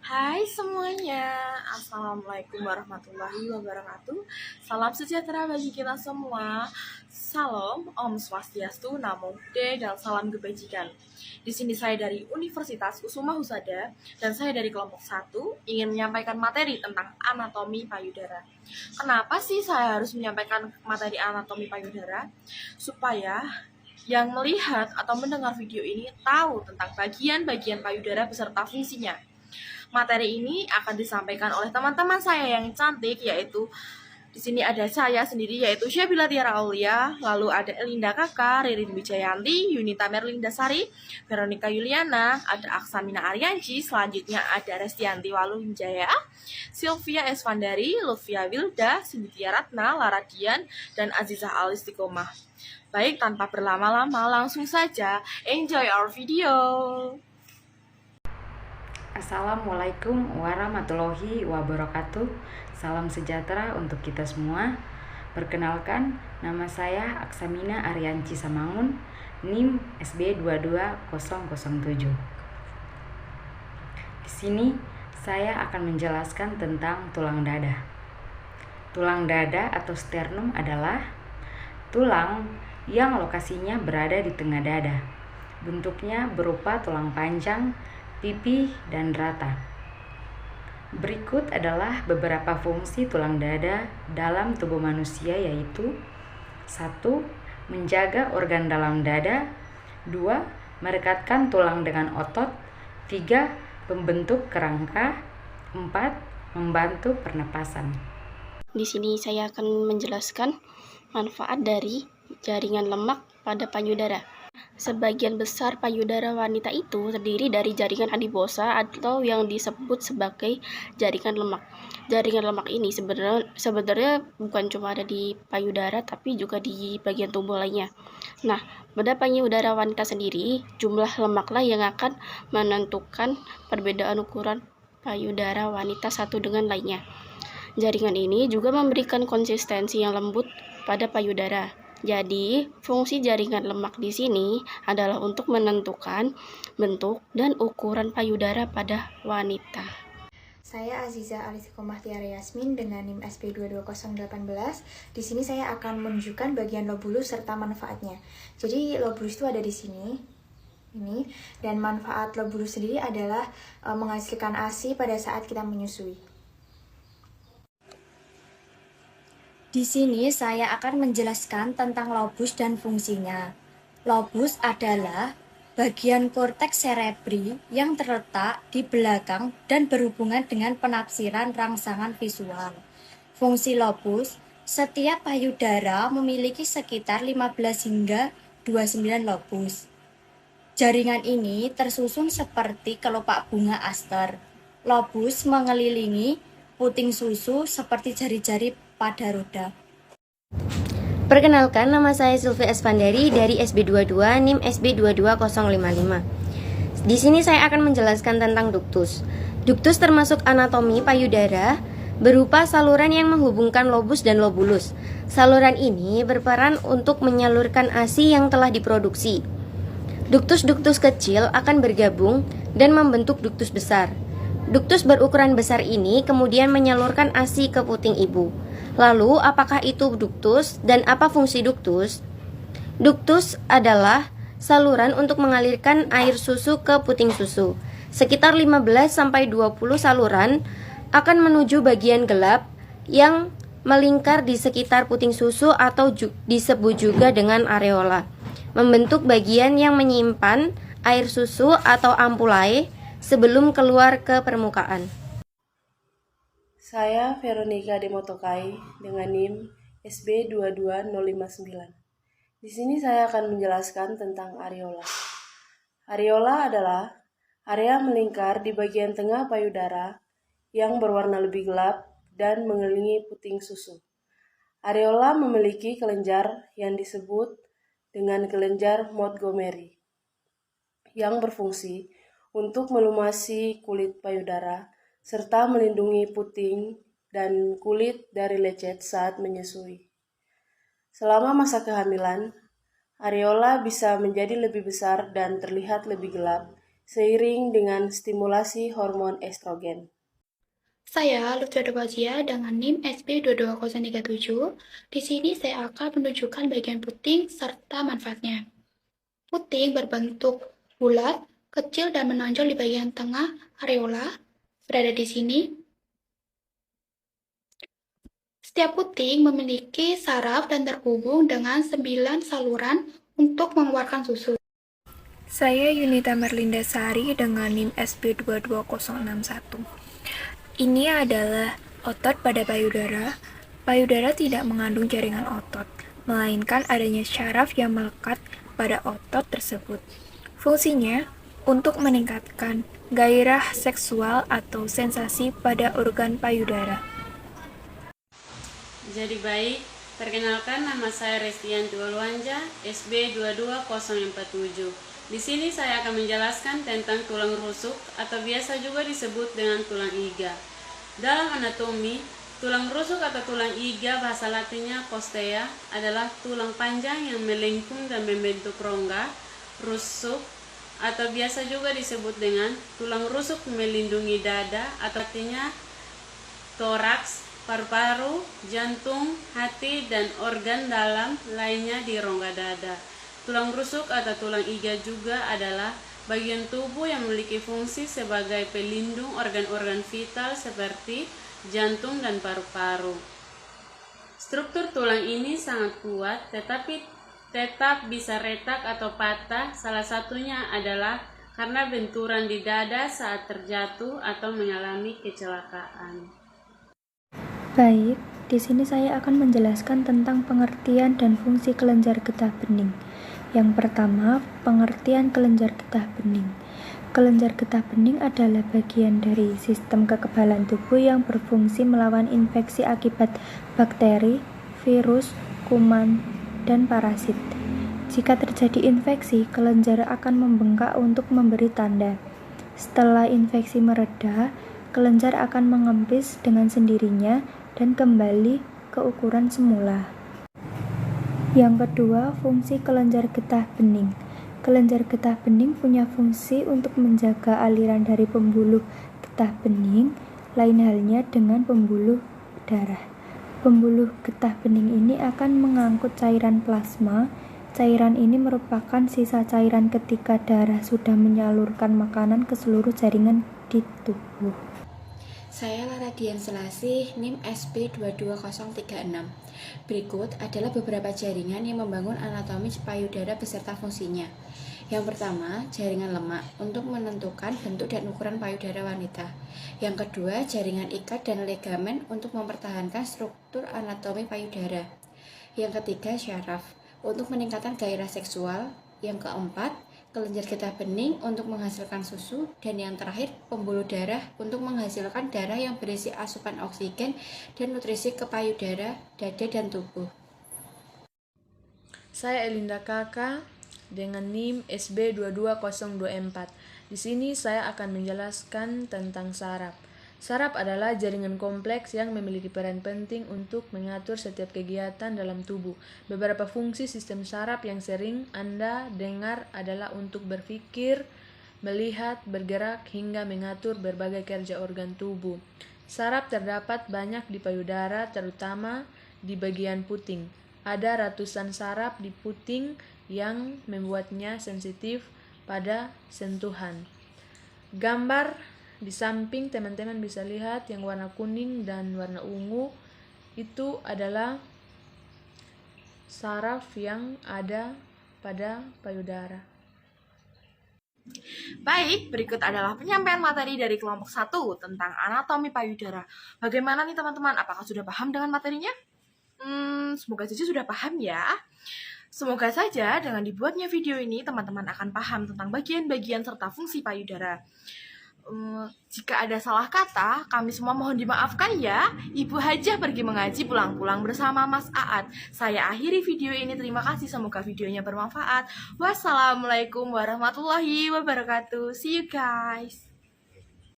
Hai semuanya, Assalamualaikum warahmatullahi wabarakatuh. Salam sejahtera bagi kita semua. Salam, Om Swastiastu, Namo Buddhaya, dan salam kebajikan. Di sini saya dari Universitas Kusuma Husada dan saya dari kelompok 1 ingin menyampaikan materi tentang anatomi payudara. Kenapa sih saya harus menyampaikan materi anatomi payudara? Supaya yang melihat atau mendengar video ini tahu tentang bagian-bagian payudara beserta fungsinya. Materi ini akan disampaikan oleh teman-teman saya yang cantik, yaitu di sini ada saya sendiri, yaitu Syabila Tiara Aulia, lalu ada Elinda Kakak, Ririn Wijayanti, Yunita Merlinda Sari, Veronica Yuliana, ada Aksamina Aryanci, selanjutnya ada Restianti Walunjaya, Sylvia Esvandari, Lufia Wilda, Sintia Ratna, Laradian, dan Azizah Alistiqomah. Baik, tanpa berlama-lama, langsung saja enjoy our video. Assalamualaikum warahmatullahi wabarakatuh. Salam sejahtera untuk kita semua. Perkenalkan, nama saya Aksamina Aryanci Samangun, NIM SB 22007. Di sini saya akan menjelaskan tentang tulang dada. Tulang dada atau sternum adalah tulang yang lokasinya berada di tengah dada. Bentuknya berupa tulang panjang, pipi, dan rata. Berikut adalah beberapa fungsi tulang dada dalam tubuh manusia, yaitu 1. Menjaga organ dalam dada. 2. Merekatkan tulang dengan otot. 3. Pembentuk kerangka. 4. Membantu pernapasan. Di sini saya akan menjelaskan manfaat dari jaringan lemak pada payudara. Sebagian besar payudara wanita itu terdiri dari jaringan adiposa atau yang disebut sebagai jaringan lemak. Jaringan lemak ini sebenarnya bukan cuma ada di payudara, tapi juga di bagian tubuh lainnya. Nah, pada payudara wanita sendiri, jumlah lemaklah yang akan menentukan perbedaan ukuran payudara wanita satu dengan lainnya. Jaringan ini juga memberikan konsistensi yang lembut pada payudara. Jadi, fungsi jaringan lemak di sini adalah untuk menentukan bentuk dan ukuran payudara pada wanita. Saya Azizah Alistiqomah Tiara Yasmin dengan NIM SB 22018. Di sini saya akan menunjukkan bagian lobulus serta manfaatnya. Jadi lobulus itu ada di sini. Ini, dan manfaat lobulus sendiri adalah menghasilkan ASI pada saat kita menyusui. Di sini saya akan menjelaskan tentang lobus dan fungsinya. Lobus adalah bagian korteks cerebri yang terletak di belakang dan berhubungan dengan penafsiran rangsangan visual. Fungsi lobus, setiap payudara memiliki sekitar 15 hingga 29 lobus. Jaringan ini tersusun seperti kelopak bunga aster. Lobus mengelilingi puting susu seperti jari-jari pada roda. Perkenalkan, nama saya Sylvia Esvandari dari SB22 NIM SB 22055. Di sini saya akan menjelaskan tentang duktus. Duktus termasuk anatomi payudara berupa saluran yang menghubungkan lobus dan lobulus. Saluran ini berperan untuk menyalurkan ASI yang telah diproduksi. Duktus-duktus kecil akan bergabung dan membentuk duktus besar. Duktus berukuran besar ini kemudian menyalurkan ASI ke puting ibu. Lalu, apakah itu duktus dan apa fungsi duktus? Duktus adalah saluran untuk mengalirkan air susu ke puting susu. Sekitar 15-20 saluran akan menuju bagian gelap yang melingkar di sekitar puting susu atau disebut juga dengan areola, membentuk bagian yang menyimpan air susu atau ampulae sebelum keluar ke permukaan. Saya Veronica Demotokai dengan NIM SB 22059. Di sini saya akan menjelaskan tentang areola. Areola adalah area melingkar di bagian tengah payudara yang berwarna lebih gelap dan mengelilingi puting susu. Areola memiliki kelenjar yang disebut dengan kelenjar Montgomery yang berfungsi untuk melumasi kulit payudara serta melindungi puting dan kulit dari lecet saat menyusui. Selama masa kehamilan, areola bisa menjadi lebih besar dan terlihat lebih gelap seiring dengan stimulasi hormon estrogen. Saya Lutfi Dewazia dengan NIM SB22037. Di sini saya akan menunjukkan bagian puting serta manfaatnya. Puting berbentuk bulat, kecil dan menonjol di bagian tengah areola, berada di sini. Setiap puting memiliki saraf dan terhubung dengan 9 saluran untuk mengeluarkan susu. Saya Yunita Merlinda Sari dengan NIM SB22061. Ini adalah otot pada payudara. Payudara tidak mengandung jaringan otot, melainkan adanya syaraf yang melekat pada otot tersebut. Fungsinya untuk meningkatkan gairah seksual atau sensasi pada organ payudara. Jadi baik, perkenalkan nama saya Restianti Walwanja, SB22047. Di sini saya akan menjelaskan tentang tulang rusuk atau biasa juga disebut dengan tulang iga. Dalam anatomi, tulang rusuk atau tulang iga bahasa Latinnya costea adalah tulang panjang yang melengkung dan membentuk rongga rusuk atau biasa juga disebut dengan tulang rusuk melindungi dada atau artinya toraks, paru-paru, jantung, hati, dan organ dalam lainnya di rongga dada. Tulang rusuk atau tulang iga juga adalah bagian tubuh yang memiliki fungsi sebagai pelindung organ-organ vital seperti jantung dan paru-paru. Struktur tulang ini sangat kuat, tetapi tetap bisa retak atau patah. Salah satunya adalah karena benturan di dada saat terjatuh atau mengalami kecelakaan. Baik, di sini saya akan menjelaskan tentang pengertian dan fungsi kelenjar getah bening. Yang pertama, pengertian kelenjar getah bening. Kelenjar getah bening adalah bagian dari sistem kekebalan tubuh yang berfungsi melawan infeksi akibat bakteri, virus, kuman, dan parasit. Jika terjadi infeksi, kelenjar akan membengkak untuk memberi tanda. Setelah infeksi mereda, kelenjar akan mengempis dengan sendirinya dan kembali ke ukuran semula. Yang kedua, fungsi kelenjar getah bening. Kelenjar getah bening punya fungsi untuk menjaga aliran dari pembuluh getah bening, lain halnya dengan pembuluh darah. Pembuluh getah bening ini akan mengangkut cairan plasma. Cairan ini merupakan sisa cairan ketika darah sudah menyalurkan makanan ke seluruh jaringan di tubuh. Saya Lara Dian Selasih, NIM SB22036. Berikut adalah beberapa jaringan yang membangun anatomi payudara beserta fungsinya. Yang pertama, jaringan lemak untuk menentukan bentuk dan ukuran payudara wanita. Yang kedua, jaringan ikat dan ligamen untuk mempertahankan struktur anatomi payudara. Yang ketiga, syaraf untuk meningkatkan gairah seksual. Yang keempat, kelenjar getah bening untuk menghasilkan susu, dan yang terakhir pembuluh darah untuk menghasilkan darah yang berisi asupan oksigen dan nutrisi ke payudara, dada, dan tubuh. Saya Elinda Kaka dengan NIM SB22024. Di sini saya akan menjelaskan tentang saraf. Saraf adalah jaringan kompleks yang memiliki peran penting untuk mengatur setiap kegiatan dalam tubuh. Beberapa fungsi sistem saraf yang sering Anda dengar adalah untuk berpikir, melihat, bergerak, hingga mengatur berbagai kerja organ tubuh. Saraf terdapat banyak di payudara, terutama di bagian puting. Ada ratusan saraf di puting yang membuatnya sensitif pada sentuhan. Gambar di samping teman-teman bisa lihat yang warna kuning dan warna ungu itu adalah saraf yang ada pada payudara. Baik, berikut adalah penyampaian materi dari kelompok 1 tentang anatomi payudara. Bagaimana nih teman-teman? Apakah sudah paham dengan materinya? Semoga saja sudah paham ya. Semoga saja dengan dibuatnya video ini teman-teman akan paham tentang bagian-bagian serta fungsi payudara. Jika ada salah kata, kami semua mohon dimaafkan ya. Ibu Hajah pergi mengaji, pulang-pulang bersama Mas Aat. Saya akhiri video ini, terima kasih, semoga videonya bermanfaat. Wassalamualaikum warahmatullahi wabarakatuh. See you guys.